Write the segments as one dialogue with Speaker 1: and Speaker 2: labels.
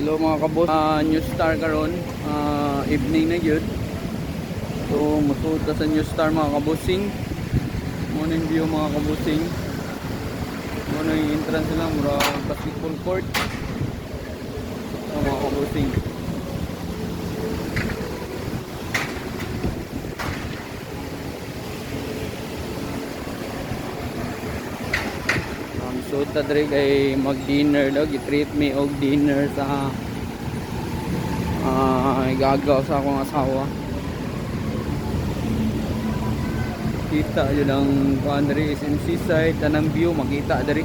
Speaker 1: Hello mga kabos, New Star karon, evening na yun. So musuot sa New Star mga kabosing. Muna yung view mga kabosing. Muna yung entrance lang, mura basketball court. So mga kabosing, so ta diri kay mag-dinner daw, gi-treat me og dinner sa igagaw sa akong asawa. Kita yun ang kuan diri is in seaside, tanang view makita diri.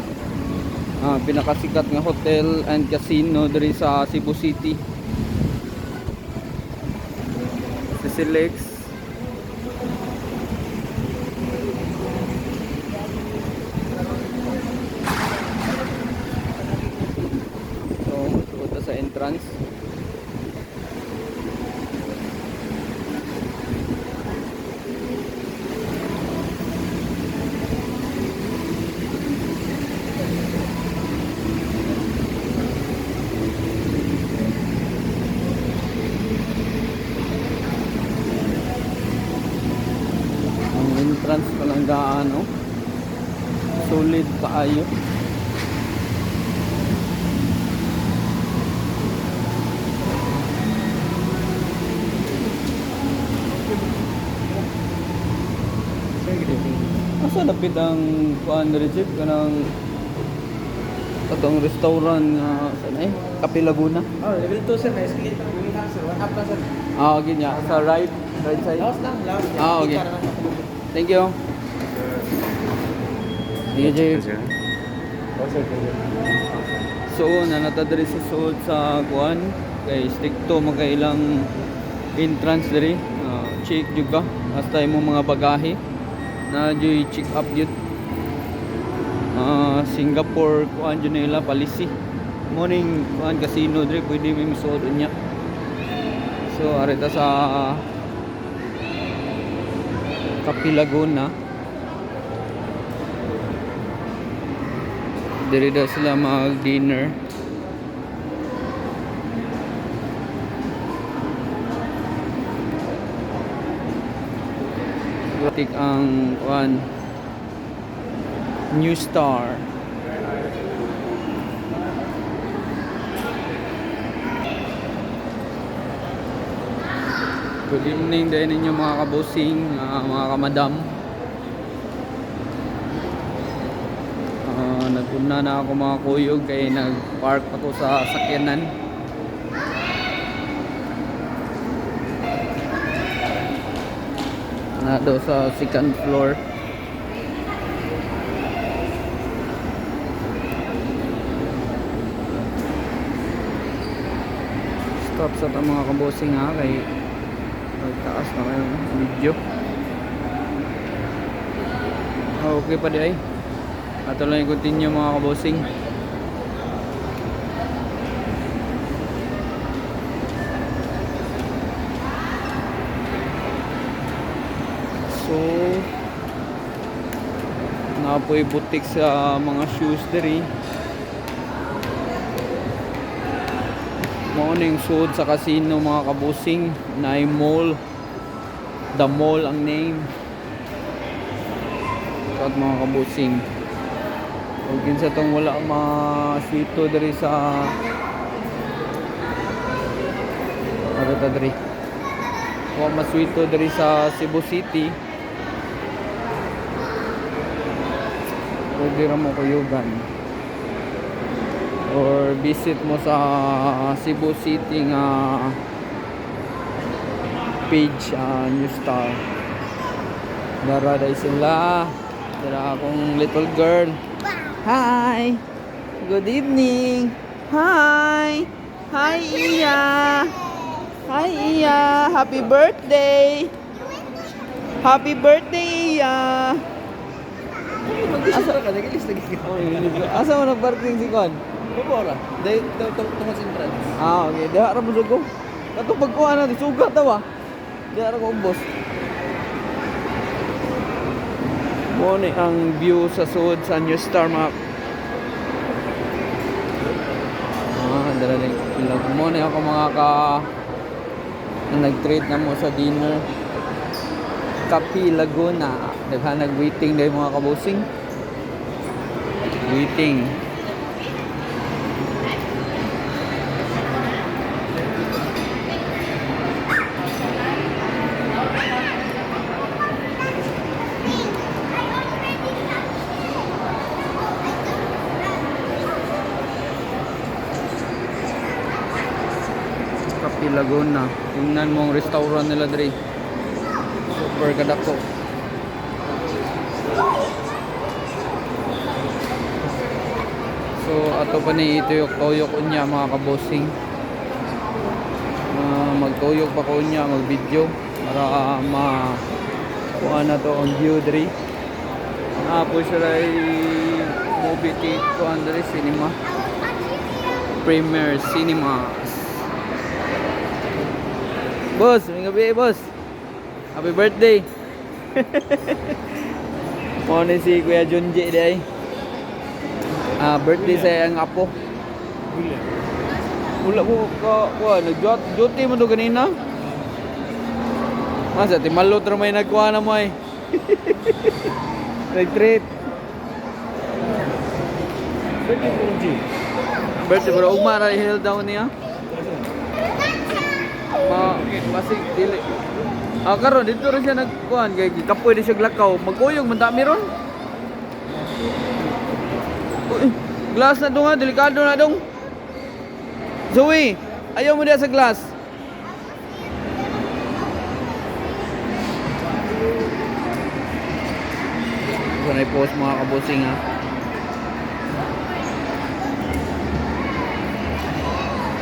Speaker 1: Pinakasikat nga hotel and casino diri sa Cebu City. Silex. Sa entrance. Ang entrance palang gaano solid kaayo. Asa dapit ang kuan receipt kanang katong restaurant nga saan ay Cafe Laguna.
Speaker 2: Level 2 sir, may escalator going up sir. One up lang sir.
Speaker 1: Okay niya sa right side.
Speaker 2: Laos lang.
Speaker 1: Okay. Thank you. Sige, Jay. So, nanata diri sa suod sa kuan kay stricto magkailang entrance diri. Check juga hasta imong mga bagahe na joy check up yun. Singapore kuan dyan nila policy morning kuan casino diri pwede may misuod niya. So arita sa Cafe Laguna diri daw sila mag dinner. Tik ang kuan New Star. Good evening din ninyo mga kabosing, mga kamadam. Nagpuna na ako mga kuyog kay nag-park ako sa sakyanan. Na do sa second floor. Stop sa mga kabosing ha kay taas na kayong video. Okay pa di ay ato lang i-continue mga kabosing. So napoy butik sa mga shoes diri. Morning suod sa casino mga kabusing na mall. The mall ang name. At mga kabusing, kung kinsa tong wala maswito diri sa arita diri, wala maswito diri sa Cebu City, pwede ra mo kuyugan or visit mo sa Cebu City nga page New Star. Daraday sila. Dara akong little girl. Hi. Good evening. Hi. Hi Iya. Hi Iya. Happy birthday. Happy birthday Iya.
Speaker 2: Mag-isip ka, nag-ilis lagi ka.
Speaker 1: Asa mo nag-parking si Kon?
Speaker 2: Bubora. Dahil tungkol sa entrance.
Speaker 1: Okay. Diha ra mo sugo. Katong pagkuha natin, sugat daw ah. Diha ra ko ubos. Muna ang view sa suod sa New Star map. Dala Ilag mo na ako mga ka na nag-treat na mo sa dinner. Kapi Laguna. Nag-waiting dahil mga kabusing. Waiting. Kapi Laguna. Tingnan mo ang restaurant nila dre. Super kadako. So ato pa ni ituyok-tuyok unya mga kabosing. Magtuyok pa ko unya, mag-video para kuha na to ang view dre. Po siya ay movie theater andre cinema. Premier Cinemas. Boss, may gabi boss. Happy birthday. Mo ni si Kuya Junji day. Birthday sa ang apo. Wala mo ka nag-duty mo to kanina. Masa timalo tra may nagkuha na mo ay. Nag-treat. Birthday bro, umara held down niya. Basig dili. Karon dito rin siya nagkuhan kay kapoy di siya glakaw. Magkuyog man dami ron. Uy, glass na dong ha, delikado na dong. Zoe, ayaw mo diya sa glass. Ito na i-post mga kabusing ha.